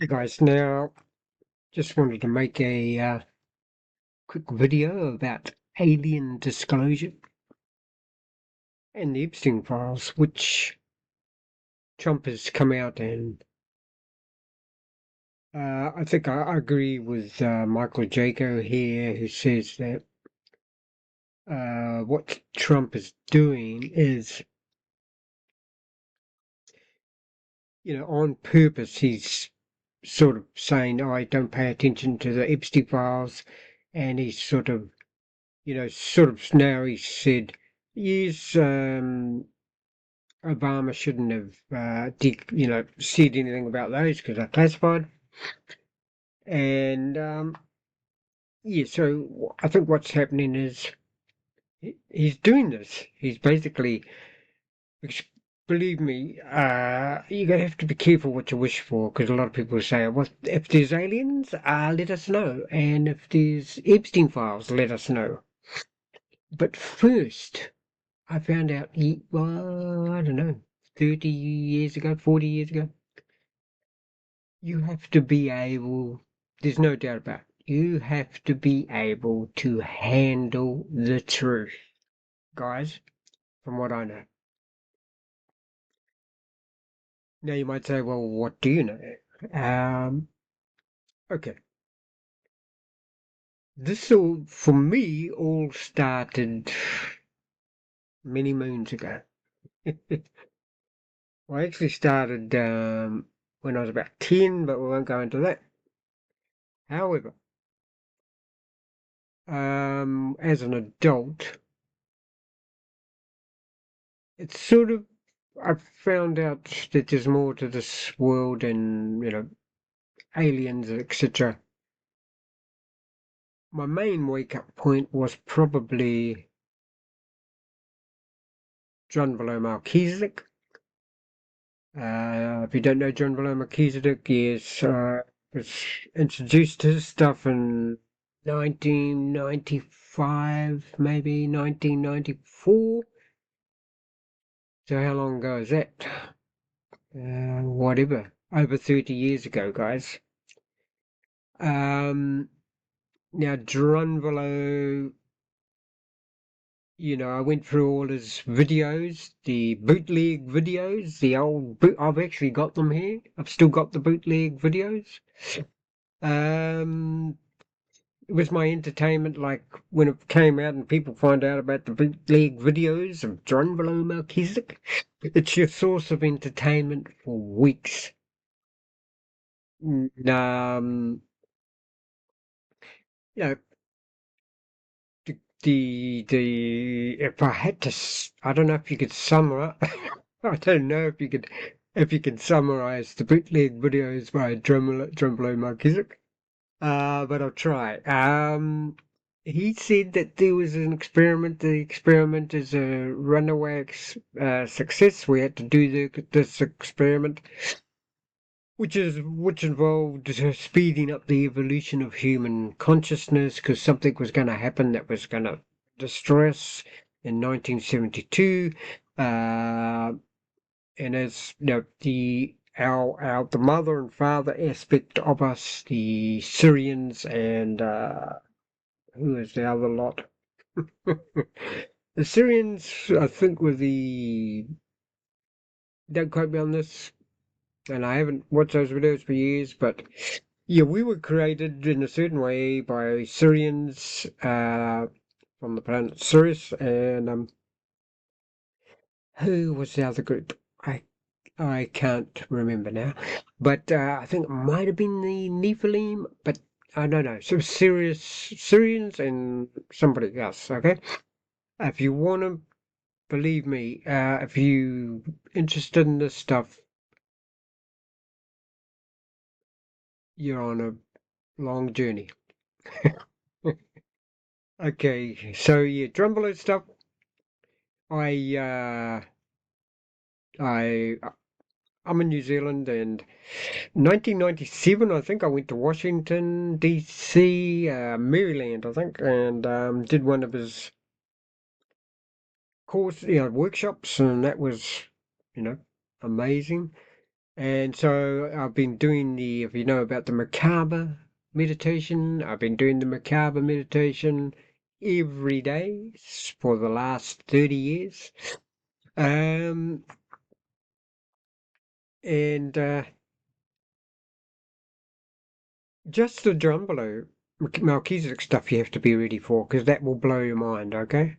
Hey guys, now just wanted to make a quick video about alien disclosure and the Epstein files, which Trump has come out and I think I agree with Michael Jaco here, who says that what Trump is doing is, on purpose, he's sort of saying, "Oh, I don't pay attention to the Epstein files," and he's sort of now he said, yes, Obama shouldn't have, said anything about those because they're classified. And so I think what's happening is he's doing this. He's basically, believe me, you're gonna have to be careful what you wish for, because a lot of people say, "Well, if there's aliens, let us know, and if there's Epstein files, let us know." But first, I found out, well, I don't know, 30 years ago, 40 years ago, you have to be able, there's no doubt about it, you have to be able to handle the truth, guys, from what I know. Now you might say, well, what do you know? Okay. This all, for me, all started many moons ago. I actually started when I was about 10, but we won't go into that. However, as an adult, it's sort of, I've found out that there's more to this world and, aliens, etc. My main wake-up point was probably John below Melchizedek. If you don't know John below Melchizedek, yes, was introduced to this stuff in 1995, maybe 1994. So how long ago is that? Whatever, over 30 years ago, guys. Now Drunvalo, I went through all his videos, the bootleg videos, I've actually got them here. I've still got the bootleg videos. It was my entertainment, like when it came out and people find out about the bootleg videos of Drunvalo Melchizedek. It's your source of entertainment for weeks. You know, the if I had to, I don't know if you could summarize. I don't know if you could summarize the bootleg videos by Drumbelow Melchizedek. But I'll try. He said that there was an experiment. The experiment is a runaway success. We had to do this experiment, which involved speeding up the evolution of human consciousness, because something was going to happen that was going to destroy us in 1972. And as the mother and father aspect of us, the Syrians and who is the other lot? The Syrians, I think, were don't quote me on this, and I haven't watched those videos for years, but yeah, we were created in a certain way by Syrians from the planet Sirius, and who was the other group? I can't remember now, but I think it might have been the Nephilim, but I don't know. So Syrians and somebody else. Okay, if you want to believe me, if you interested in this stuff, you're on a long journey. Okay, so yeah, Drumbelow stuff. I uh, I I'm in New Zealand, and 1997, I think I went to Washington D.C., Maryland, I think, and did one of his workshops, and that was, amazing. And so I've been doing if you know about the macabre meditation, I've been doing the macabre meditation every day for the last 30 years. Um, and just the Drumbalo Melchizedek stuff you have to be ready for, because that will blow your mind, okay?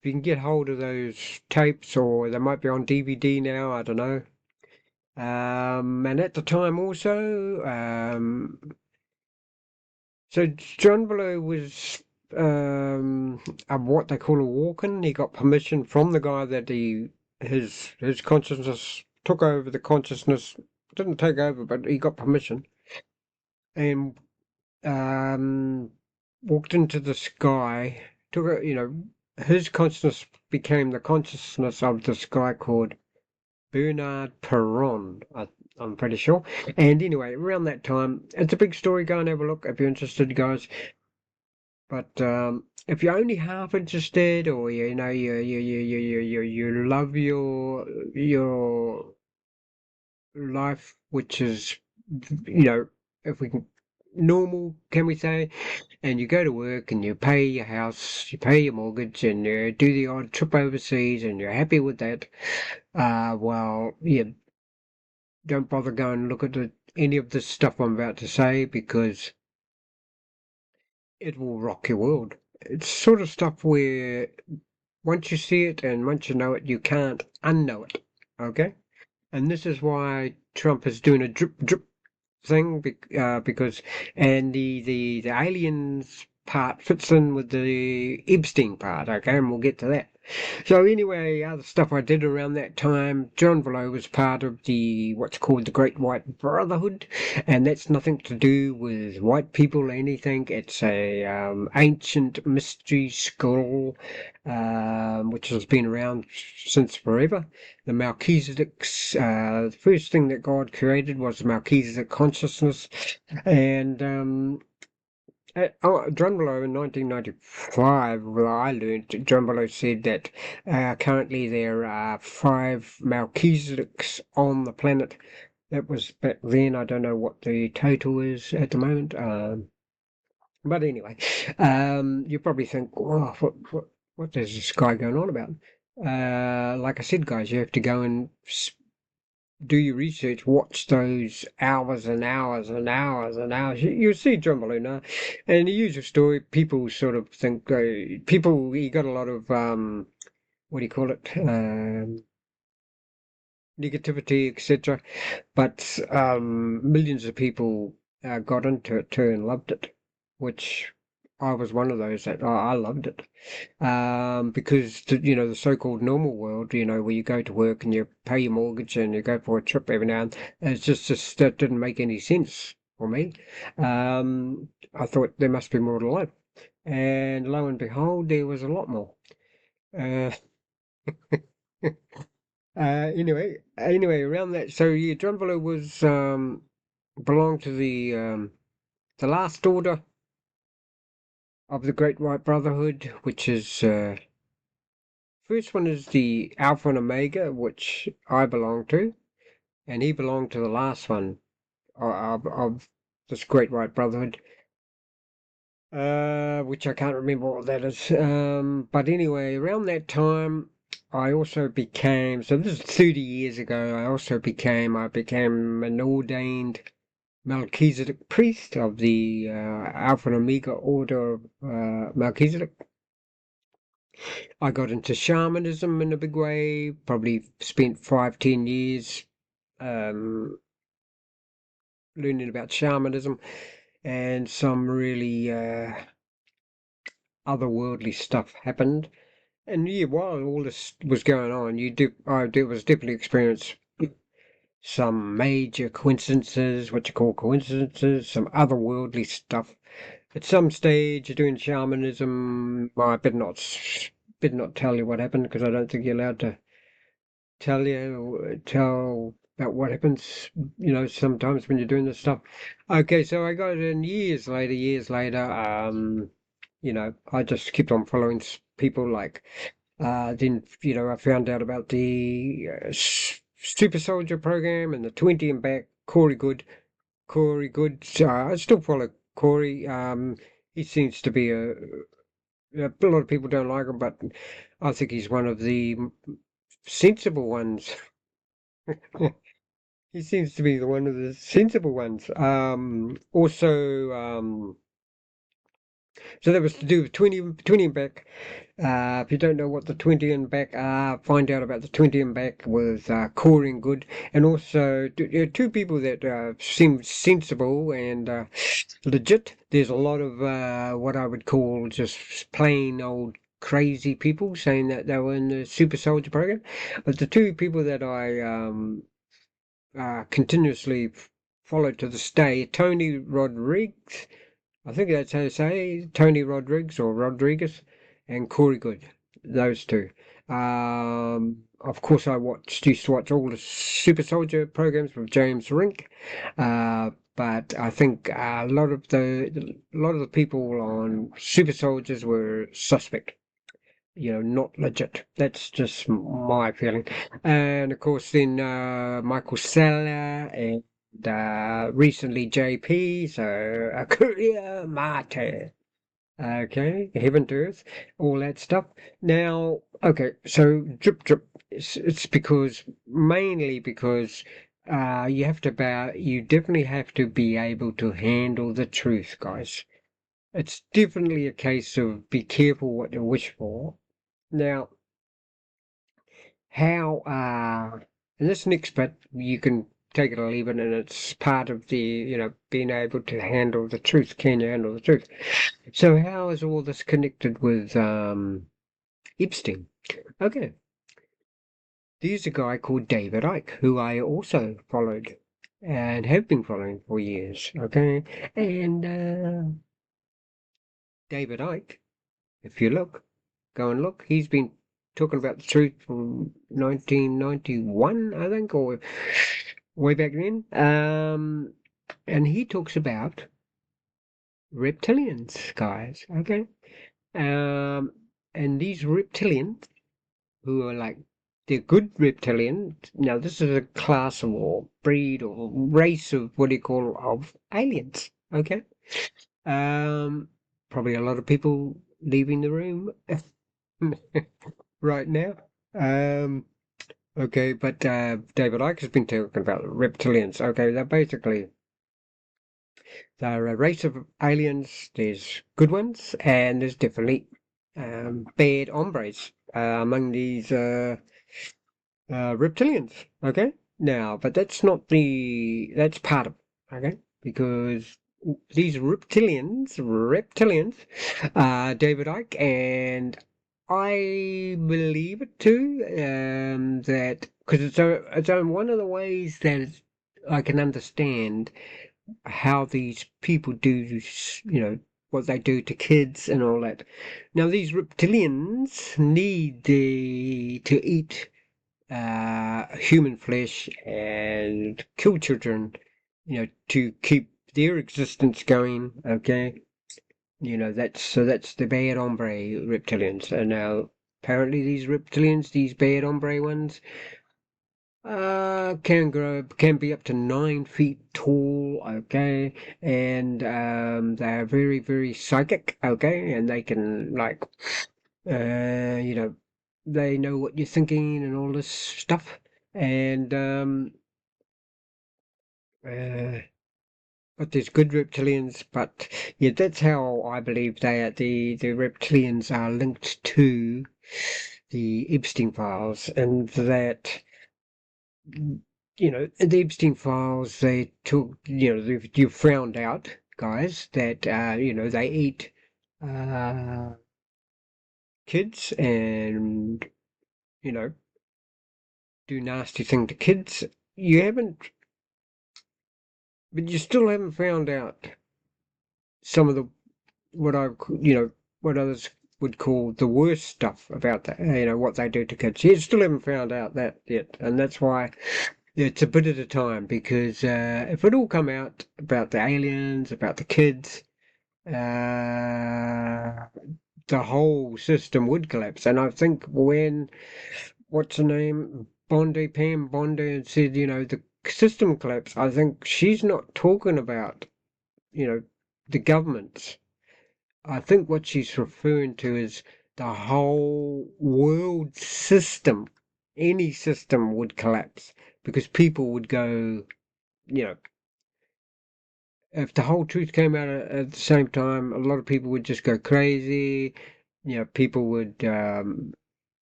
If you can get hold of those tapes, or they might be on DVD now, I don't know. And at the time also, so Drumbalo was what they call a walk-in. He got permission from the guy that his consciousness took over the consciousness. Didn't take over, but he got permission and walked into the sky. His consciousness became the consciousness of this guy called Bernard Perron. I'm pretty sure. And anyway, around that time, it's a big story. Go and have a look if you're interested, guys. But if you're only half interested, or you love your life, which is if we can normal, can we say, and you go to work and you pay your house, you pay your mortgage, and you do the odd trip overseas, and you're happy with that, well, yeah, don't bother going and look at any of this stuff I'm about to say, because it will rock your world. It's sort of stuff where once you see it and once you know it, you can't unknow it. Okay? And this is why Trump is doing a drip drip thing, because and the aliens part fits in with the Epstein part, okay, and we'll get to that. So anyway, other stuff I did around that time, John Velo was part of what's called the Great White Brotherhood, and that's nothing to do with white people or anything. It's a ancient mystery school which has been around since forever. The Melchizedek's, the first thing that God created was the Melchizedek consciousness, and Drunvalo in 1995, well, I learned, Drunvalo said that currently there are 5 Melchizedeks on the planet. That was back then. I don't know what the total is at the moment. But anyway, you probably think, oh, what is this guy going on about? Like I said, guys, you have to go and do your research, watch those hours and hours and hours and hours. You see John Malone, and the usual story. People sort of think he got a lot of what do you call it, negativity, etc. But millions of people got into it too and loved it, which I was one of those that I loved it. Because the so-called normal world, where you go to work and you pay your mortgage and you go for a trip every now and then, it's just that didn't make any sense for me. I thought there must be more to life, and lo and behold, there was a lot more. Uh, anyway, around that, so yeah, Drumvalo was belonged to the last order of the Great White Brotherhood, which is first one is the Alpha and Omega, which I belong to, and he belonged to the last one of this Great White Brotherhood, which I can't remember what that is. But anyway, around that time, I also became, so this is 30 years ago, I became an ordained Melchizedek priest of the Alpha and Omega order of Melchizedek. I got into shamanism in a big way, probably spent 5-10 years learning about shamanism and some really otherworldly stuff happened. And yeah, while all this was going on, I was definitely experienced some major coincidences, what you call coincidences, some otherworldly stuff. At some stage, doing shamanism, I better not tell you what happened, because I don't think you're allowed to tell about what happens, sometimes when you're doing this stuff. Okay, so I got it in years later, I just kept on following people like, then, I found out about the Super Soldier program and the 20 and back. Corey Good. I still follow Corey. He seems to be a lot of people don't like him, but I think he's one of the sensible ones. He seems to be one of the sensible ones. So that was to do with 20 and back. If you don't know what the 20 and back are, find out about the 20 and back with Corey and Good. And also two people that seem sensible and legit. There's a lot of what I would call just plain old crazy people saying that they were in the Super Soldier program. But the two people that I continuously follow to this day, Tony Rodriguez. I think that's how you say Tony Rodriguez or Rodriguez and Corey Good, those two. Of course, used to watch all the Super Soldier programs with James Rink, but I think a lot of the people on Super Soldiers were suspect. Not legit. That's just my feeling. And of course, then Michael Saller and recently JP, so Akuria Mate. Okay, Heaven to Earth, all that stuff. Now, okay, so drip drip. It's mainly because you definitely have to be able to handle the truth, guys. It's definitely a case of be careful what you wish for. Now, how and this next bit you can take it or leave it, and it's part of the being able to handle the truth. Can you handle the truth? So how is all this connected with Epstein? Okay, there's a guy called David Icke who I also followed and have been following for years. Okay, and David Icke, if you go and look, he's been talking about the truth from 1991, I think, or way back then. And he talks about reptilians, guys. Okay. And these reptilians, who are like they're good reptilians. Now, this is a class or breed or race of what do you call of aliens. Okay. Probably a lot of people leaving the room right now. Okay, but David Icke has been talking about reptilians. Okay, they're a race of aliens. There's good ones, and there's definitely bad hombres among these reptilians. Okay, now, but that's not that's part of it. Okay, because these reptilians, David Icke, and I believe it too, that because it's one of the ways that I can understand how these people do, what they do to kids and all that. Now, these reptilians need to eat human flesh and kill children, to keep their existence going. Okay, that's the bad hombre reptilians. And now apparently these reptilians, these bad hombre ones, can be up to 9 feet tall. Okay, and they're very very psychic. Okay, and they can they know what you're thinking and all this stuff. And but there's good reptilians, but yeah, that's how I believe the reptilians are linked to the Epstein files, and that the Epstein files they took you found out, guys, that they eat kids and do nasty thing to kids. You haven't, but you still haven't found out some of the what I what others would call the worst stuff about that. What they do to kids. You still haven't found out that yet, and that's why it's a bit at a time. Because if it all come out about the aliens, about the kids, the whole system would collapse. And I think when what's the name? Pam Bondi, and said, the system collapse, I think she's not talking about, the governments. I think what she's referring to is the whole world system. Any system would collapse because people would go, you know, if the whole truth came out at the same time, a lot of people would just go crazy. People would, people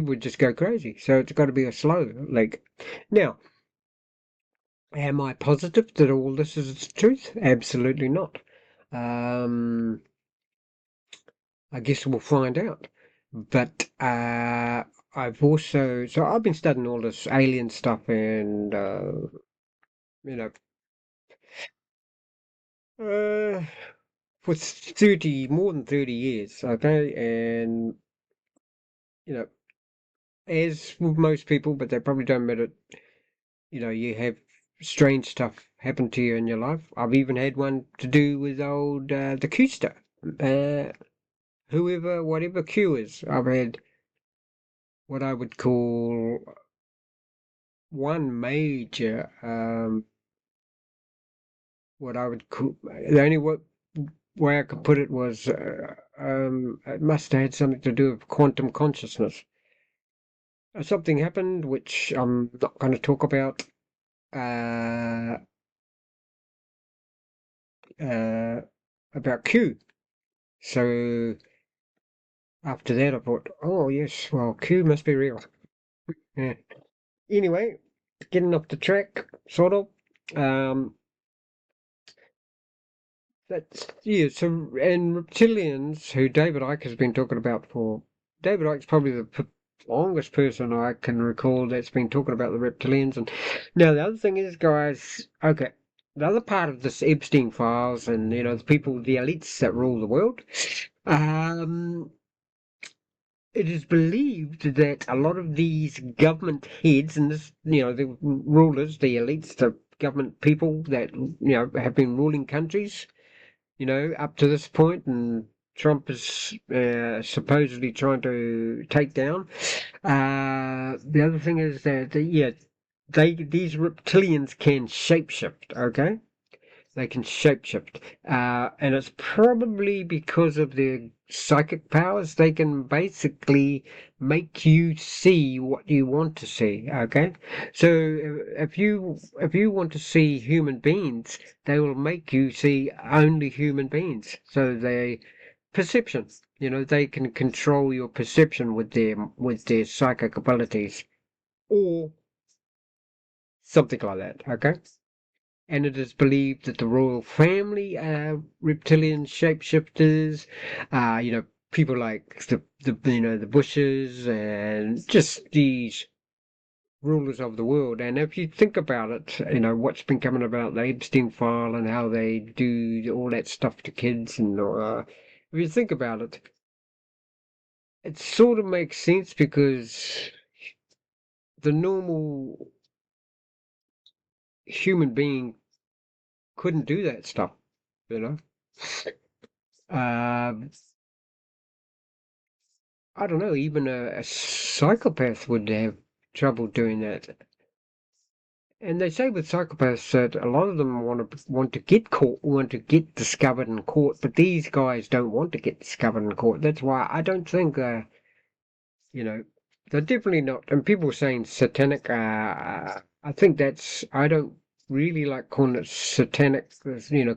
would just go crazy. So it's got to be a slow leak. Now, am I positive that all this is the truth? Absolutely not. Um, I guess we'll find out. But I've been studying all this alien stuff and, you know, uh, for more than 30 years, okay? And, you know, as with most people, but they probably don't admit it, you have strange stuff happen to you in your life. I've even had one to do with the Q-star. Whatever Q is, I've had what I would call one major, what I would call, the only way I could put it was, it must have had something to do with quantum consciousness. Something happened which I'm not going to talk uh, uh, about Q. So after that, I thought, oh yes, well, Q must be real. Yeah. Anyway, getting off the track, sort of. Um, That's yeah. So and reptilians, who David Icke has been talking about for. David Icke's probably the longest person I can recall that's been talking about the reptilians. And now the other thing is, guys, okay, the other part of this Epstein files, and the people, the elites that rule the world. Um, it is believed that a lot of these government heads and the rulers, the elites, the government people that have been ruling countries up to this point, and Trump is supposedly trying to take down. The other thing is that, yeah, these reptilians can shapeshift, okay? They can shapeshift. And it's probably because of their psychic powers. They can basically make you see what you want to see, okay? So if you want to see human beings, they will make you see only human beings. So perception, they can control your perception with their psychic abilities or something like that, okay? And it is believed that the royal family are reptilian shapeshifters. People like the Bushes and just these rulers of the world. And if you think about it, what's been coming about the Epstein file and how they do all that stuff to kids, and if you think about it, it sort of makes sense because the normal human being couldn't do that stuff, you know. Um, I don't know, even a psychopath would have trouble doing that. And they say with psychopaths that a lot of them want to get caught, want to get discovered and caught, but these guys don't want to get discovered and caught. That's why I don't think, you know, they're definitely not. And people saying satanic, I think I don't really like calling it satanic,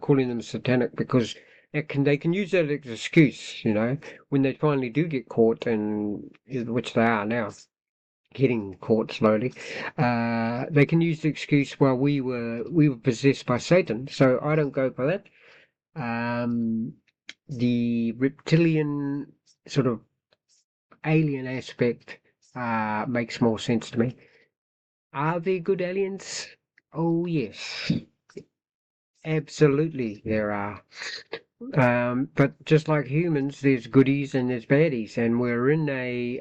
calling them satanic because they can use that as an excuse, when they finally do get caught, and which they are now getting caught slowly. They can use the excuse, well, we were possessed by Satan, so I don't go for that. The reptilian sort of alien aspect makes more sense to me. Are there good aliens? Oh yes, absolutely there are. But just like humans, there's goodies and there's baddies, and we're in a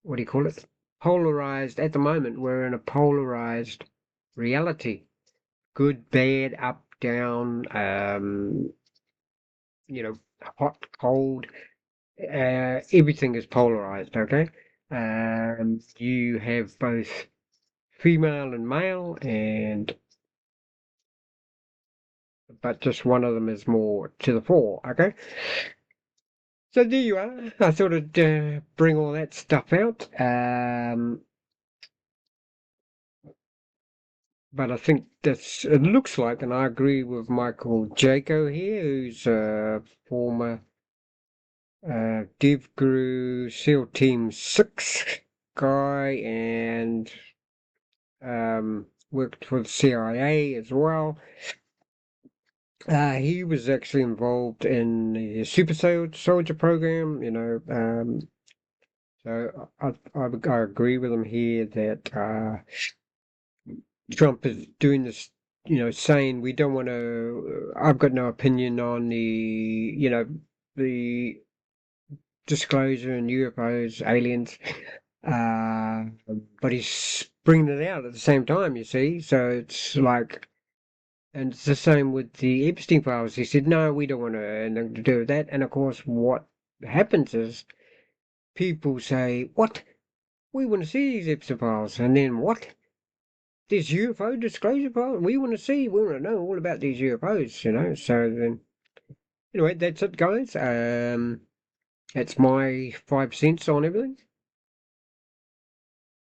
what do you call it? Polarized at the moment. We're in a polarized reality. Good, bad, up, down. Hot, cold. Everything is polarized. Okay. You have both female and male, but just one of them is more to the fore. Okay, so there you are. I thought I'd bring all that stuff out. But I think it looks like, and I agree with Michael Jaco here, who's a former Dev Guru SEAL Team 6 guy and worked for the CIA as well. He was actually involved in the Super Soldier program, so I agree with him here that Trump is doing this, saying we don't want to. I've got no opinion on the disclosure in UFOs, aliens, but he's bringing it out at the same time. You see, so it's like, and it's the same with the Epstein files. He said, no, we don't want anything to do with that. And of course, what happens is people say, what? We want to see these Epstein files, and then what? This UFO disclosure part, we want to know all about these UFOs, so then, anyway, that's it, guys. That's my 5 cents on everything.